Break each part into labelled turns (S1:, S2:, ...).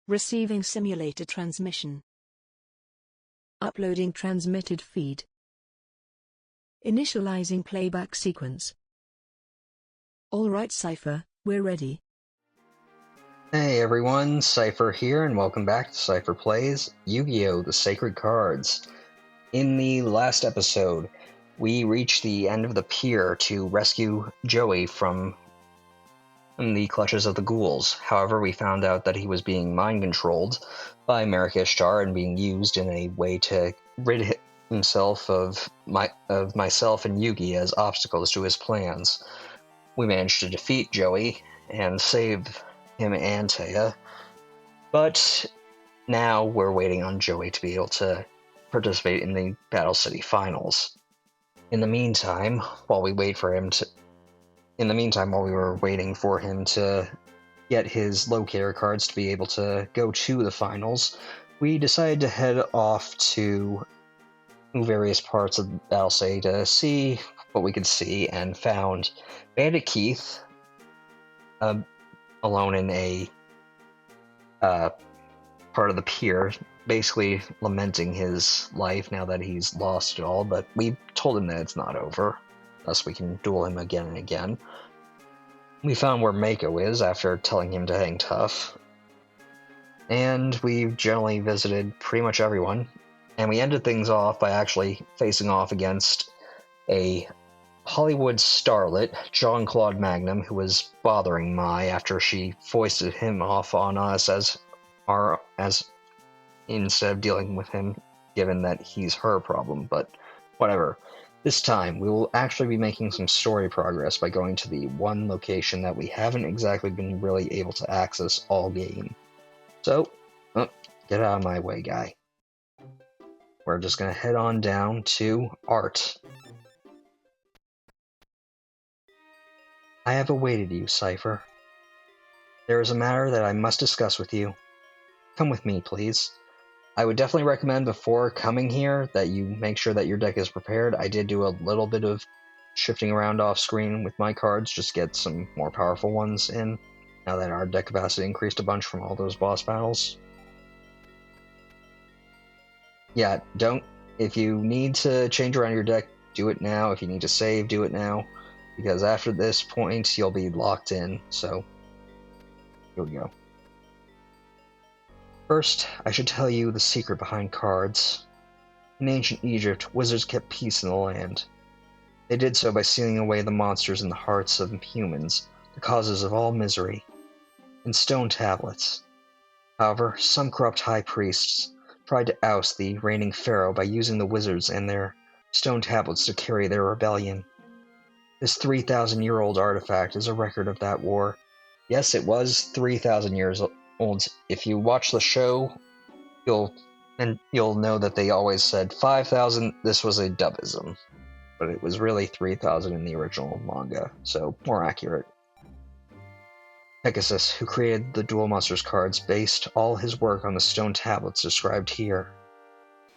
S1: Receiving simulator transmission. Uploading transmitted feed. Initializing playback sequence. Alright Seipher, we're ready.
S2: Hey everyone, Seipher here, and welcome back to Seipher Plays Yu-Gi-Oh! The Sacred Cards. In the last episode, we reached the end of the pier to rescue Joey from the clutches of the ghouls. However, we found out that he was being mind-controlled by Marik and being used in a way to rid himself of myself and Yugi as obstacles to his plans. We managed to defeat Joey and save him and Téa, but now we're waiting on Joey to be able to participate in the Battle City Finals. In the meantime, while we were waiting for him to get his locator cards to be able to go to the finals, we decided to head off to various parts of Battle City to see what we could see, and found Bandit Keith alone in a part of the pier, basically lamenting his life now that he's lost it all, but we told him that it's not over, thus we can duel him again and again. We found where Mako is after telling him to hang tough, and we generally visited pretty much everyone, and we ended things off by actually facing off against a Hollywood starlet, Jean-Claude Magnum, who was bothering Mai after she foisted him off on us as instead of dealing with him, given that he's her problem, but whatever. This time, we will actually be making some story progress by going to the one location that we haven't exactly been really able to access all game. So, get out of my way, guy. We're just gonna head on down to Art. I have awaited you, Seipher. There is a matter that I must discuss with you. Come with me, please. I would definitely recommend before coming here that you make sure that your deck is prepared. I did do a little bit of shifting around off screen with my cards, just to get some more powerful ones in, now that our deck capacity increased a bunch from all those boss battles. Yeah, if you need to change around your deck, do it now. If you need to save, do it now, because after this point, you'll be locked in, so here we go. First, I should tell you the secret behind cards. In ancient Egypt, wizards kept peace in the land. They did so by sealing away the monsters in the hearts of humans, the causes of all misery, in stone tablets. However, some corrupt high priests tried to oust the reigning pharaoh by using the wizards and their stone tablets to carry their rebellion. This 3,000-year-old artifact is a record of that war. Yes, it was 3,000 years old. If you watch the show, you'll know that they always said 5,000. This was a dubism, but it was really 3,000 in the original manga, so more accurate. Pegasus, who created the Duel Monsters cards, based all his work on the stone tablets described here.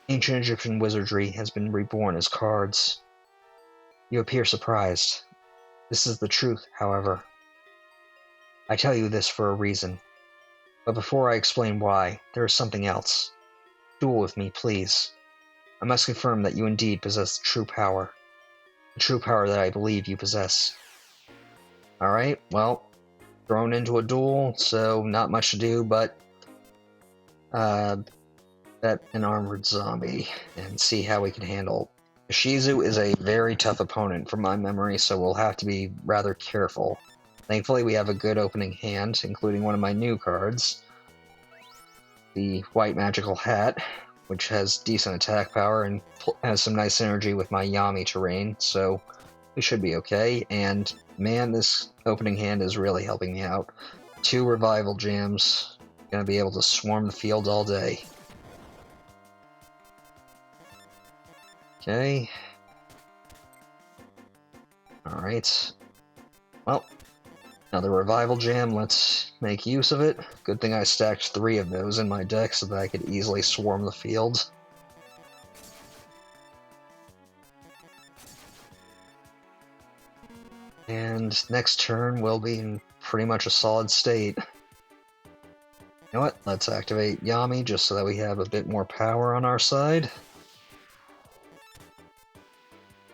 S2: Ancient Egyptian wizardry has been reborn as cards. You appear surprised. This is the truth, however. I tell you this for a reason. But before I explain why, there is something else. Duel with me, please. I must confirm that you indeed possess the true power that I believe you possess. Alright, well, thrown into a duel, so not much to do but bet an armored zombie and see how we can handle. Ishizu is a very tough opponent from my memory, so we'll have to be rather careful. Thankfully, we have a good opening hand, including one of my new cards, the White Magical Hat, which has decent attack power and has some nice synergy with my Yami terrain, so we should be okay. And man, this opening hand is really helping me out. 2 revival jams, gonna be able to swarm the field all day. Okay. Alright. Well, another revival jam, let's make use of it. Good thing I stacked 3 of those in my deck so that I could easily swarm the field. And next turn we'll be in pretty much a solid state. You know what? Let's activate Yami just so that we have a bit more power on our side.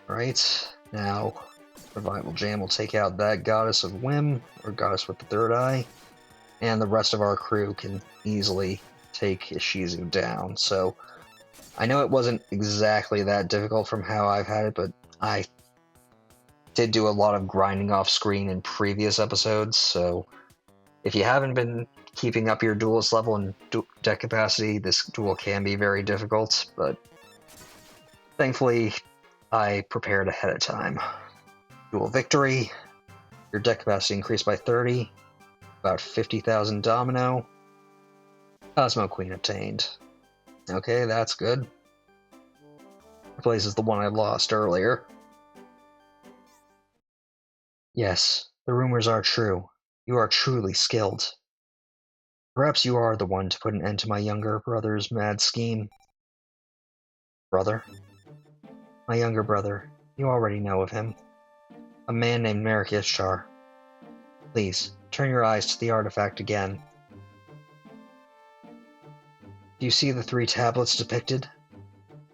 S2: Right, now Revival Jam will take out that Goddess of Whim, or Goddess with the Third Eye, and the rest of our crew can easily take Ishizu down. So I know it wasn't exactly that difficult from how I've had it, but I did do a lot of grinding off screen in previous episodes, so if you haven't been keeping up your duelist level and deck capacity, this duel can be very difficult, but thankfully I prepared ahead of time. Duel victory, your deck capacity increased by 30, about 50,000 Domino, Cosmo Queen obtained. Okay, that's good. Replaces the one I lost earlier. Yes, the rumors are true. You are truly skilled. Perhaps you are the one to put an end to my younger brother's mad scheme. Brother? My younger brother. You already know of him. A man named Marik. Please, turn your eyes to the artifact again. Do you see the 3 tablets depicted?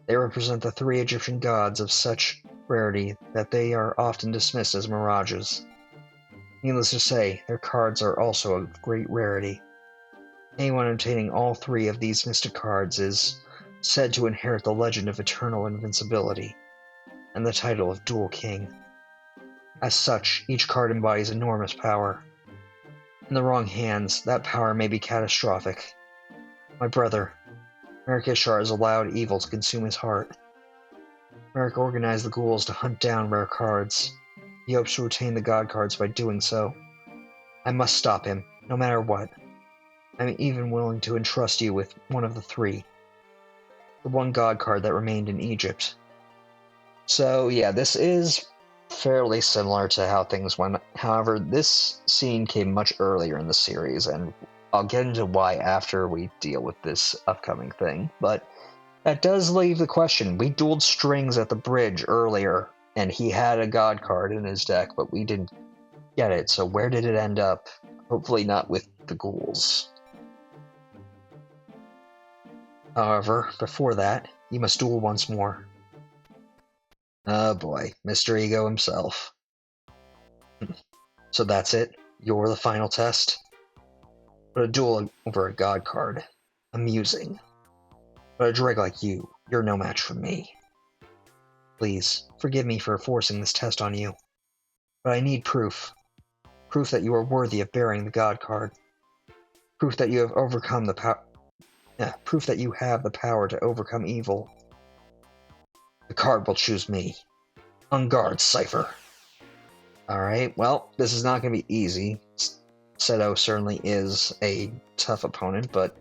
S2: They represent the 3 Egyptian gods of such rarity that they are often dismissed as mirages. Needless to say, their cards are also of great rarity. Anyone obtaining all 3 of these mystic cards is said to inherit the legend of eternal invincibility, and the title of Dual King. As such, each card embodies enormous power. In the wrong hands, that power may be catastrophic. My brother, Marik has allowed evil to consume his heart. Marik organized the ghouls to hunt down rare cards. He hopes to retain the god cards by doing so. I must stop him, no matter what. I'm even willing to entrust you with one of the 3. The one god card that remained in Egypt. So yeah, this is fairly similar to how things went. However, this scene came much earlier in the series, and I'll get into why after we deal with this upcoming thing. But that does leave the question. We dueled Strings at the bridge earlier, and he had a god card in his deck, but we didn't get it. So where did it end up? Hopefully not with the ghouls. However, before that, you must duel once more. Oh boy, Mr. Ego himself. So that's it? You're the final test? But a duel over a god card. Amusing. But a dreg like you, you're no match for me. Please, forgive me for forcing this test on you. But I need proof. Proof that you are worthy of bearing the god card. Proof that you have overcome the proof that you have the power to overcome evil. The card will choose me. On guard, Seipher. Alright, well, this is not going to be easy. Seto certainly is a tough opponent, but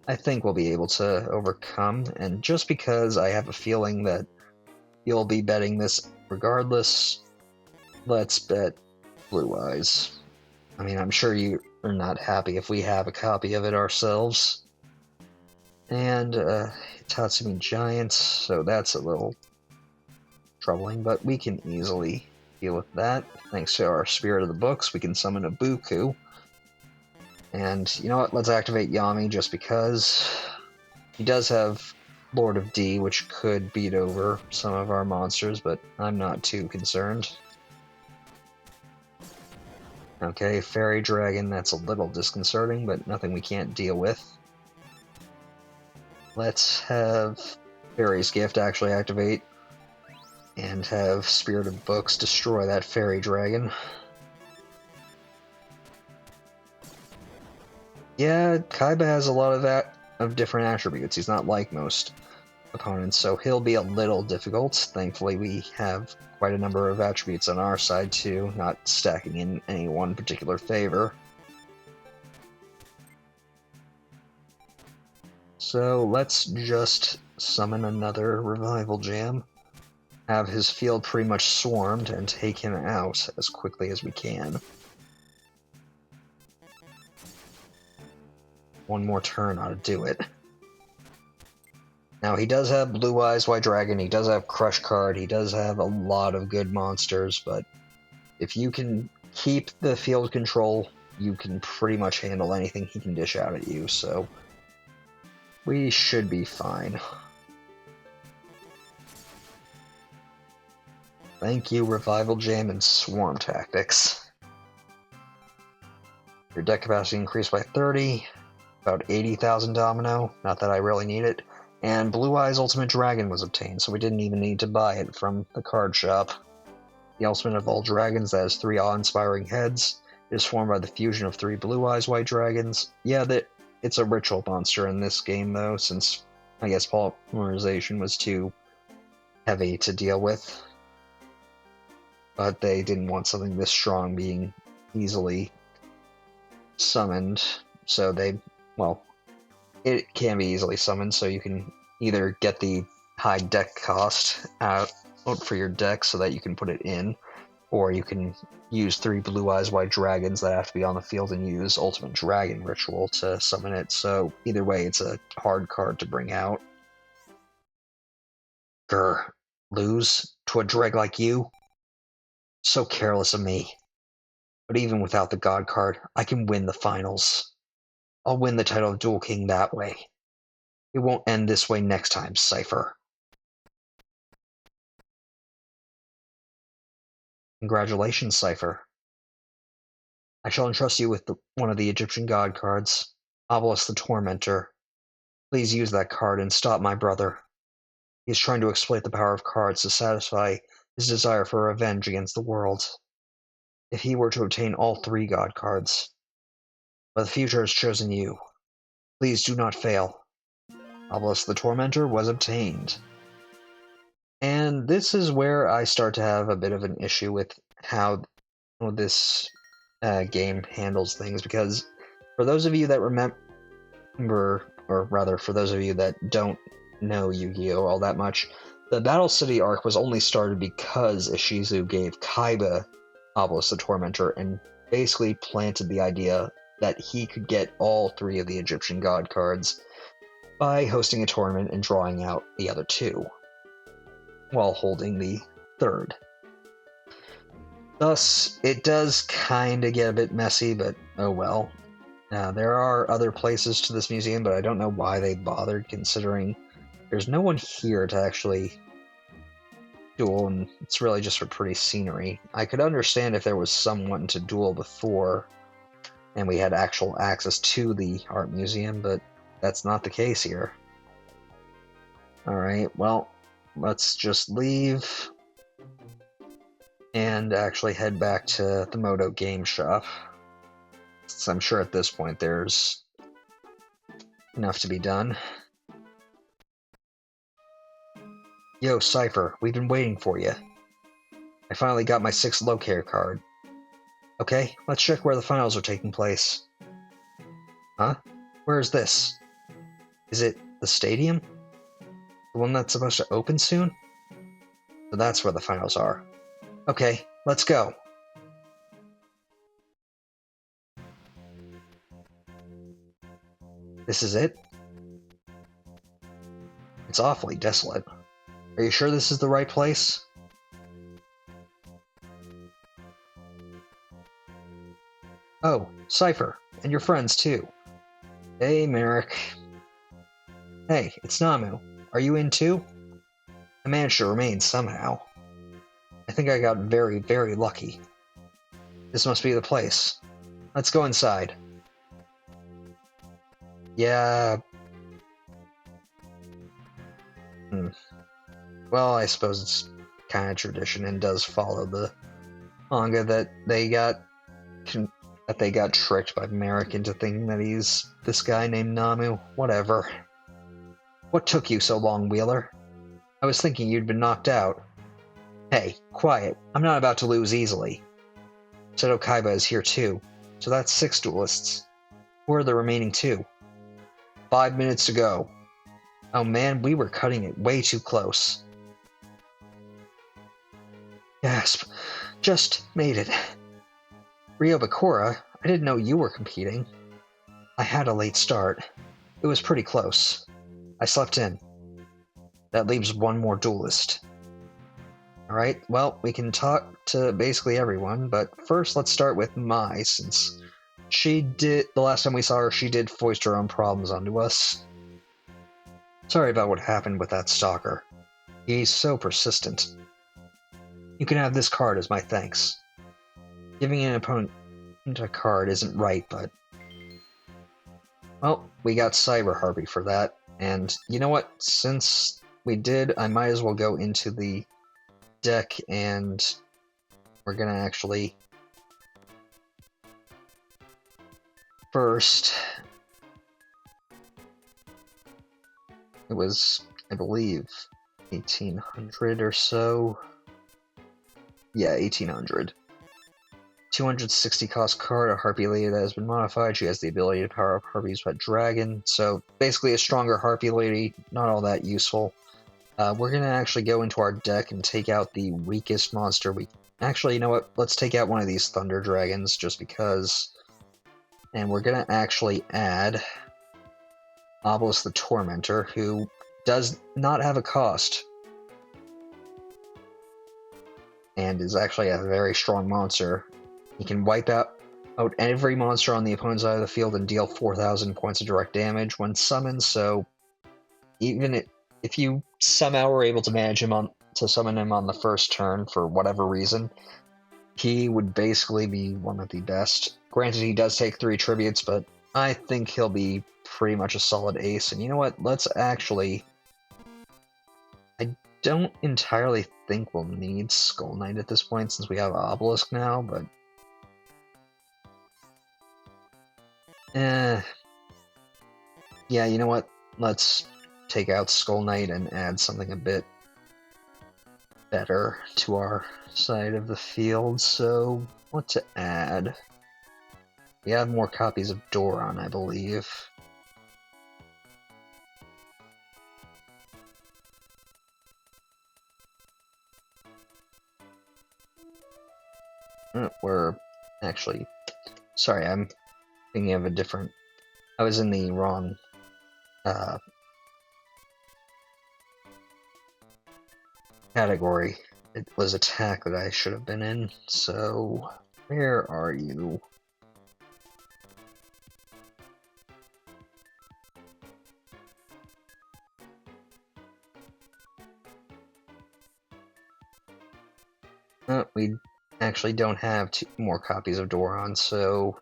S2: I think we'll be able to overcome, and just because I have a feeling that you'll be betting this regardless, let's bet Blue Eyes. I mean, I'm sure you are not happy if we have a copy of it ourselves. And Tatsumi Giant, so that's a little troubling, but we can easily deal with that. Thanks to our Spirit of the Books, we can summon a Buku. And you know what, let's activate Yami just because he does have Lord of D, which could beat over some of our monsters, but I'm not too concerned. Okay, Fairy Dragon, that's a little disconcerting, but nothing we can't deal with. Let's have Fairy's Gift actually activate, and have Spirit of Books destroy that Fairy Dragon. Yeah, Kaiba has a lot of different attributes. He's not like most opponents, so he'll be a little difficult. Thankfully, we have quite a number of attributes on our side too, not stacking in any one particular favor. So let's just summon another Revival Jam, have his field pretty much swarmed, and take him out as quickly as we can. One more turn ought to do it. Now, he does have Blue Eyes White Dragon, he does have Crush Card, he does have a lot of good monsters, but if you can keep the field control you can pretty much handle anything he can dish out at you, so we should be fine. Thank you, Revival Jam and Swarm Tactics. Your deck capacity increased by 30, about 80,000 Domino, not that I really need it, and Blue Eyes Ultimate Dragon was obtained, so we didn't even need to buy it from the card shop. The ultimate of all dragons that has 3 awe-inspiring heads. It is formed by the fusion of 3 Blue Eyes White Dragons. Yeah, it's a ritual monster in this game, though, since I guess polymerization was too heavy to deal with. But they didn't want something this strong being easily summoned, so it can be easily summoned, so you can either get the high deck cost out for your deck so that you can put it in, or you can use 3 Blue Eyes White Dragons that have to be on the field and use Ultimate Dragon Ritual to summon it, so either way it's a hard card to bring out. Grr, lose to a dreg like you? So careless of me. But even without the God card, I can win the finals. I'll win the title of Duel King that way. It won't end this way next time, Seipher. Congratulations, Seipher. I shall entrust you with one of the Egyptian God cards, Obelisk the Tormenter. Please use that card and stop my brother. He is trying to exploit the power of cards to satisfy his desire for revenge against the world. If he were to obtain all 3 God cards. But the future has chosen you. Please do not fail. Obelisk the Tormenter was obtained. And this is where I start to have a bit of an issue with how this game handles things, because for those of you that remember, or rather for those of you that don't know Yu-Gi-Oh! All that much, the Battle City arc was only started because Ishizu gave Kaiba Obelisk the Tormentor and basically planted the idea that he could get all 3 of the Egyptian God cards by hosting a tournament and drawing out the other 2, while holding the 3rd. Thus, it does kinda get a bit messy, but oh well. There are other places to this museum, but I don't know why they bothered, considering there's no one here to actually duel, and it's really just for pretty scenery. I could understand if there was someone to duel before, and we had actual access to the art museum, but that's not the case here. Alright, well, let's just leave and actually head back to the Moto Game Shop, since I'm sure at this point there's enough to be done. Yo, Seipher, we've been waiting for you. I finally got my 6th locator card. Okay, let's check where the finals are taking place. Huh? Where is this? Is it the stadium? The one that's supposed to open soon? So that's where the finals are. Okay, let's go. This is it? It's awfully desolate. Are you sure this is the right place? Oh, Seipher, and your friends too. Hey, Marik. Hey, it's Namu. Are you in too? I managed to remain somehow. I think I got very, very lucky. This must be the place. Let's go inside. Yeah. Well, I suppose it's kind of tradition and does follow the manga that they got tricked by Marik into thinking that he's this guy named Namu. Whatever. What took you so long, Wheeler? I was thinking you'd been knocked out. Hey, quiet. I'm not about to lose easily. Seto Kaiba is here too, so that's 6 duelists. Who are the remaining 2? 5 minutes to go. Oh man, we were cutting it way too close. Gasp. Just made it. Ryo Bakura, I didn't know you were competing. I had a late start. It was pretty close. I slept in. That leaves 1 more duelist. Alright, well, we can talk to basically everyone, but first let's start with Mai, since the last time we saw her, she did foist her own problems onto us. Sorry about what happened with that stalker. He's so persistent. You can have this card as my thanks. Giving an opponent a card isn't right, but... Well, we got Cyber Harpy for that, and you know what? Since we did, I might as well go into the deck, and we're gonna actually... First... It was, I believe, 1800 or so. Yeah, 1800. 260 cost card, a Harpy Lady that has been modified. She has the ability to power up Harpy's Wet Dragon. So basically a stronger Harpy Lady, not all that useful. We're going to actually go into our deck and take out the weakest monster we... Actually, you know what? Let's take out one of these Thunder Dragons just because. And we're going to actually add Obelisk the Tormenter, who does not have a cost. And is actually a very strong monster. He can wipe out every monster on the opponent's side of the field and deal 4,000 points of direct damage when summoned, so even if you somehow were able to manage him to summon him on the first turn for whatever reason, he would basically be one of the best. Granted, he does take 3 tributes, but I think he'll be pretty much a solid ace. And you know what? Let's actually... I don't entirely think we'll need Skull Knight at this point since we have Obelisk now, but... yeah, you know what? Let's take out Skull Knight and add something a bit better to our side of the field. So, what to add? We have more copies of Doron, I believe. We're actually... Sorry, I'm thinking of a different... I was in the wrong... category. It was attack that I should have been in, so... Where are you? We actually don't have 2 more copies of Doron, so...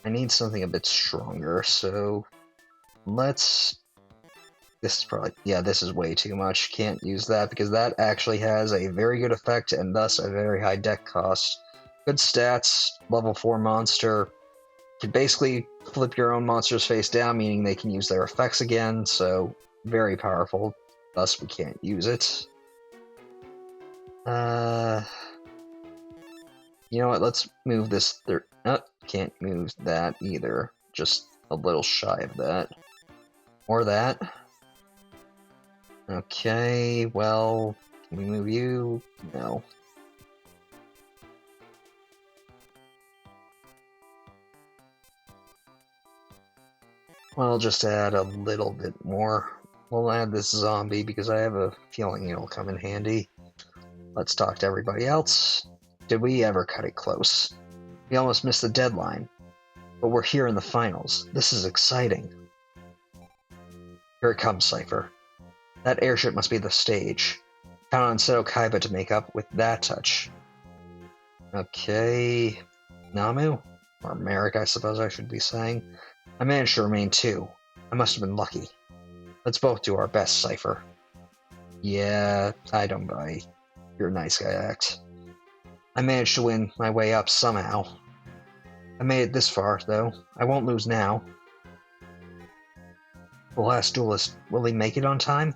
S2: I need something a bit stronger, so... Let's... This is probably... Yeah, this is way too much. Can't use that, because that actually has a very good effect, and thus a very high deck cost. Good stats, level 4 monster... Can basically flip your own monsters face down, meaning they can use their effects again, so very powerful. Thus, we can't use it. You know what, let's move this can't move that either. Just a little shy of that. Or that. Okay, well, can we move you? No. Well, I'll just add a little bit more. We'll add this zombie because I have a feeling it'll come in handy. Let's talk to everybody else. Did we ever cut it close? We almost missed the deadline. But we're here in the finals. This is exciting. Here it comes, Seipher. That airship must be the stage. Count on Seto Kaiba to make up with that touch. Okay... Namu? Or Marik, I suppose I should be saying. I managed to remain 2. I must have been lucky. Let's both do our best, Seipher. Yeah, I don't buy your nice guy act. I managed to win my way up somehow. I made it this far, though. I won't lose now. The last duelist, will he make it on time?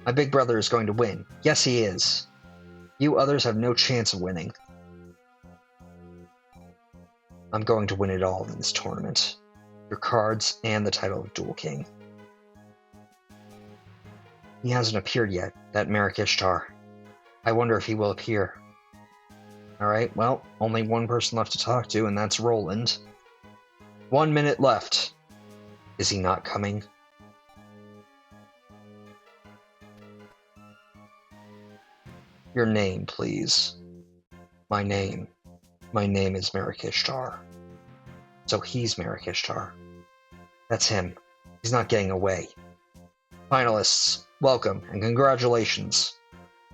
S2: My big brother is going to win. Yes, he is. You others have no chance of winning. I'm going to win it all in this tournament. Your cards and the title of Duel King. He hasn't appeared yet, that Marik Ishtar. I wonder if he will appear. Alright, well, only one person left to talk to, and that's Roland. 1 minute left. Is he not coming? Your name, please. My name is Marik. So he's Marik. That's him. He's not getting away. Finalists, welcome and congratulations.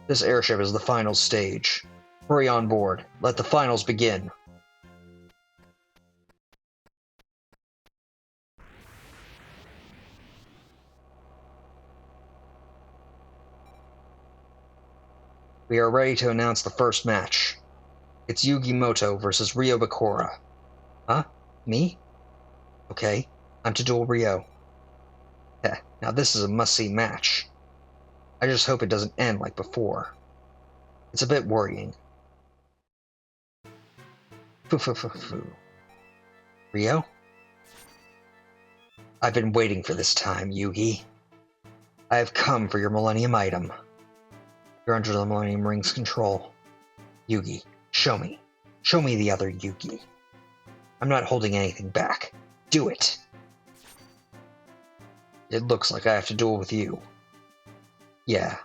S2: This airship is the final stage. Hurry on board. Let the finals begin. We are ready to announce the first match. It's Yugimoto versus Ryo Bakura. Huh? Me? Okay, I'm to duel Ryo. Yeah, now this is a must-see match. I just hope it doesn't end like before. It's a bit worrying. Foo. Ryo? I've been waiting for this time, Yugi. I have come for your Millennium item. You're under the Millennium Ring's control. Yugi, show me. Show me the other Yugi. I'm not holding anything back. Do it! It looks like I have to duel with you. Yeah,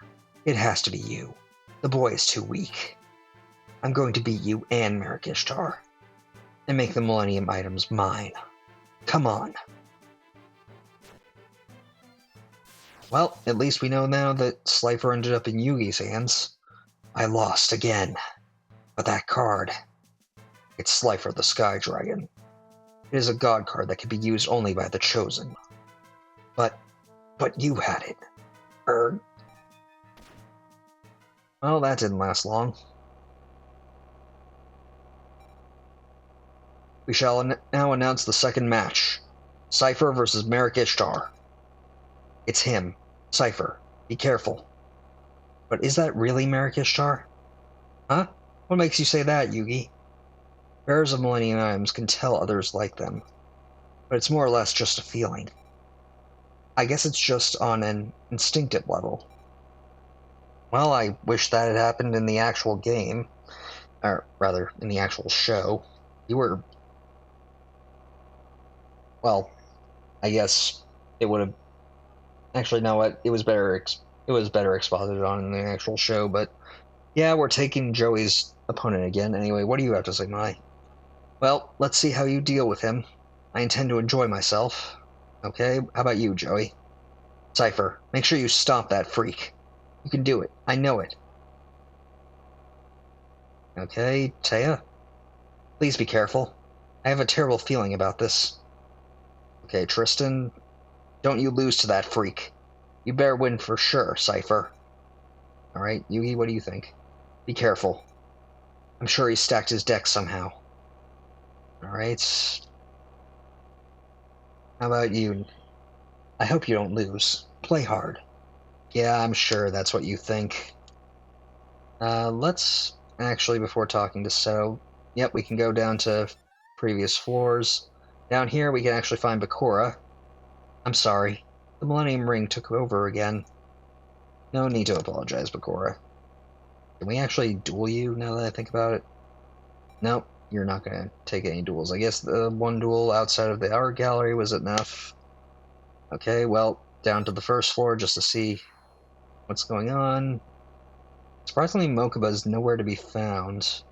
S2: it has to be you. The boy is too weak. I'm going to beat you and Marik and make the Millennium items mine. Come on. Well, at least we know now that Seipher ended up in Yugi's hands. I lost again. But that card, it's Seipher the Sky Dragon. It is a god card that can be used only by the Chosen. But you had it. Well, that didn't last long. We shall now announce the second match. Seipher versus Marik. It's him. Seipher. Be careful. But is that really Marik? Huh? What makes you say that, Yugi? Bearers of Millennium items can tell others like them. But it's more or less just a feeling. I guess it's just on an instinctive level. Well, I wish that had happened in the actual game. Or, rather, in the actual show. You were... Well, I guess it would have... Actually, no, what? It was better exposited on in the actual show, but... Yeah, we're taking Joey's opponent again. Anyway, what do you have to say, Mai? Well, let's see how you deal with him. I intend to enjoy myself. Okay, how about you, Joey? Seipher, make sure you stomp that freak. You can do it. I know it. Okay, Téa? Please be careful. I have a terrible feeling about this. Okay, Tristan, don't you lose to that freak. You better win for sure, Seipher. Alright, Yugi, what do you think? Be careful. I'm sure he stacked his deck somehow. Alright. How about you? I hope you don't lose. Play hard. Yeah, I'm sure that's what you think. Let's actually, before talking to Seto, yep, we can go down to previous floors. Down here, we can actually find Bakura. I'm sorry. The Millennium Ring took over again. No need to apologize, Bakura. Can we actually duel you, now that I think about it? Nope, you're not going to take any duels. I guess the one duel outside of the art gallery was enough. Okay, well, down to the first floor just to see what's going on. Surprisingly, Mokuba's nowhere to be found.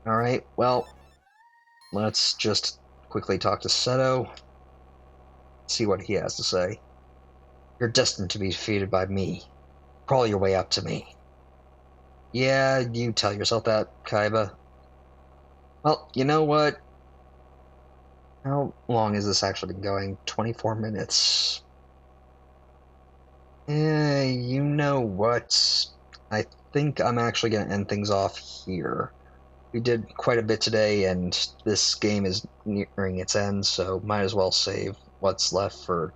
S2: Alright, well, let's just quickly talk to Seto. See what he has to say. You're destined to be defeated by me. Crawl your way up to me. Yeah, you tell yourself that, Kaiba. Well, you know what? How long has this actually been going? 24 minutes. You know what? I think I'm actually going to end things off here. We did quite a bit today, and this game is nearing its end, so might as well save what's left for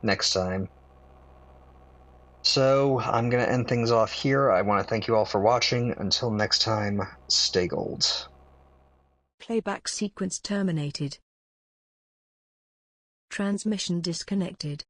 S2: next time. So, I'm going to end things off here. I want to thank you all for watching. Until next time, stay gold.
S1: Playback sequence terminated. Transmission disconnected.